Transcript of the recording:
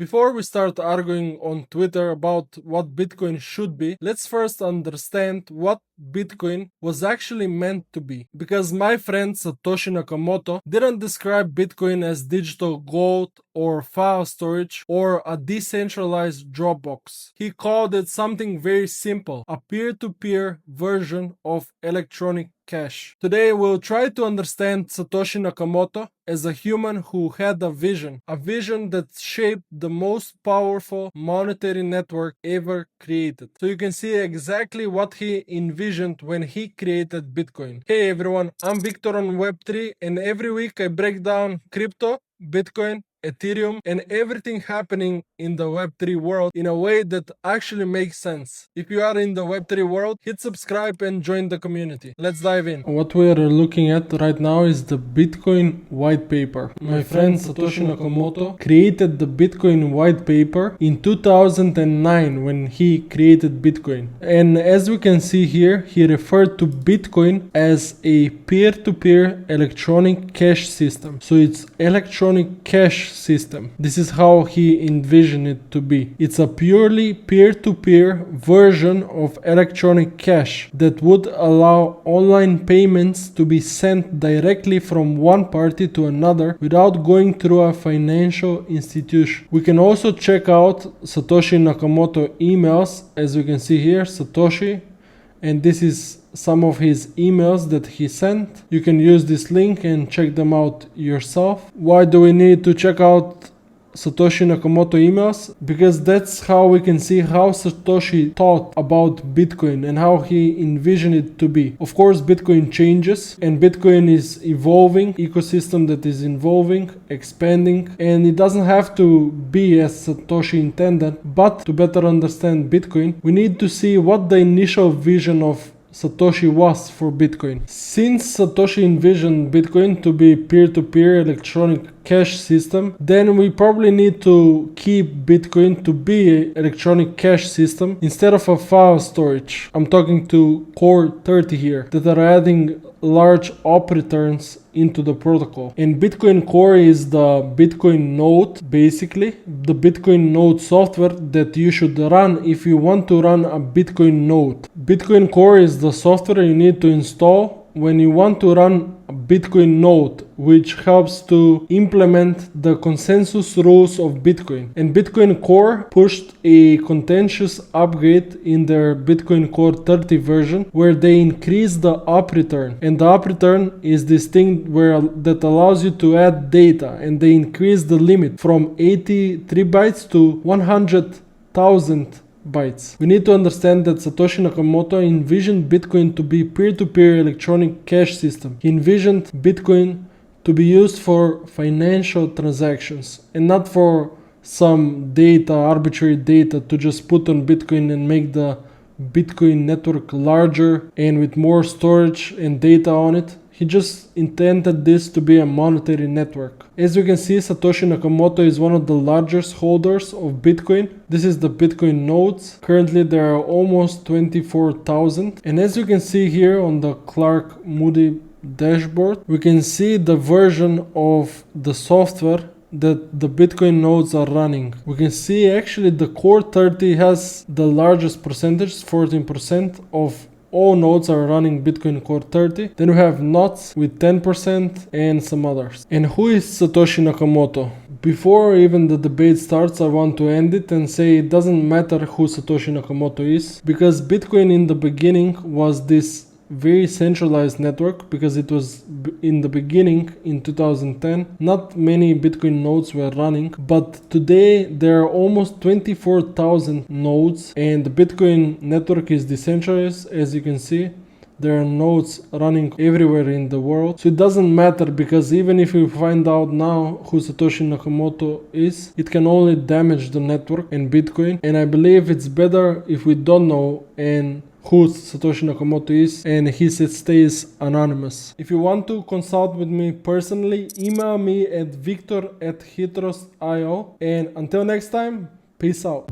Before we start arguing on Twitter about what Bitcoin should be, let's first understand what Bitcoin was actually meant to be. Because my friend Satoshi Nakamoto didn't describe Bitcoin as digital gold or file storage or a decentralized Dropbox. He called it something very simple, a peer-to-peer version of electronic cash. Today we'll try to understand Satoshi Nakamoto as a human who had a vision that shaped the most powerful monetary network ever created. So you can see exactly what he envisioned when he created Bitcoin. Hey everyone, I'm Victor on Web3, and every week I break down crypto, Bitcoin, Ethereum, and everything happening in the Web3 world in a way that actually makes sense. If you are in the Web3 world, hit subscribe and join the community. Let's dive in. What we are looking at right now is the Bitcoin white paper. My friend Satoshi Nakamoto created the Bitcoin white paper in 2009 when he created Bitcoin. And as we can see here, he referred to Bitcoin as a peer-to-peer electronic cash system. So it's electronic cash system. This is how he envisioned it to be. It's a purely peer-to-peer version of electronic cash that would allow online payments to be sent directly from one party to another without going through a financial institution. We can also check out Satoshi Nakamoto emails, as we can see here, Satoshi, and this is some of his emails that he sent. You can use this link and check them out yourself. Why do we need to check out Satoshi Nakamoto emails? Because that's how we can see how Satoshi thought about Bitcoin and how he envisioned it to be. Of course, Bitcoin changes and Bitcoin is evolving, ecosystem that is evolving, expanding, and it doesn't have to be as Satoshi intended. But to better understand Bitcoin, we need to see what the initial vision of Satoshi was for Bitcoin. Since Satoshi envisioned Bitcoin to be peer-to-peer electronic cash system, then we probably need to keep Bitcoin to be an electronic cash system instead of a file storage. I'm talking to Core 30 here that are adding large op returns into the protocol. And Bitcoin Core is the Bitcoin node, basically the Bitcoin node software that you should run if you want to run a Bitcoin node. Bitcoin Core is the software you need to install when you want to run a Bitcoin node, which helps to implement the consensus rules of Bitcoin. And Bitcoin Core pushed a contentious upgrade in their Bitcoin Core 30 version where they increased the up return. And the up return is this thing that allows you to add data, and they increased the limit from 83 bytes to 100,000 bytes. We need to understand that Satoshi Nakamoto envisioned Bitcoin to be peer-to-peer electronic cash system. He envisioned Bitcoin to be used for financial transactions and not for some data, arbitrary data to just put on Bitcoin and make the Bitcoin network larger and with more storage and data on it. He just intended this to be a monetary network. As you can see, Satoshi Nakamoto is one of the largest holders of Bitcoin. This is the Bitcoin nodes. Currently there are almost 24,000. And as you can see here on the Clark Moody dashboard, we can see the version of the software that the Bitcoin nodes are running. We can see actually the Core 30 has the largest percentage, 14% of all nodes are running Bitcoin Core 30. Then we have NOTs with 10% and some others. And who is Satoshi Nakamoto? Before even the debate starts, I want to end it and say it doesn't matter who Satoshi Nakamoto is, because Bitcoin in the beginning was this very centralized network, because it was in the beginning in 2010 not many Bitcoin nodes were running, but today there are almost 24,000 nodes and the Bitcoin network is decentralized. As you can see, there are nodes running everywhere in the world. So it doesn't matter, because even if we find out now who Satoshi Nakamoto is, it can only damage the network and Bitcoin. And I believe it's better if we don't know and who Satoshi Nakamoto is, and he stays anonymous. If you want to consult with me personally, email me at victor@hitros.io. And until next time, peace out.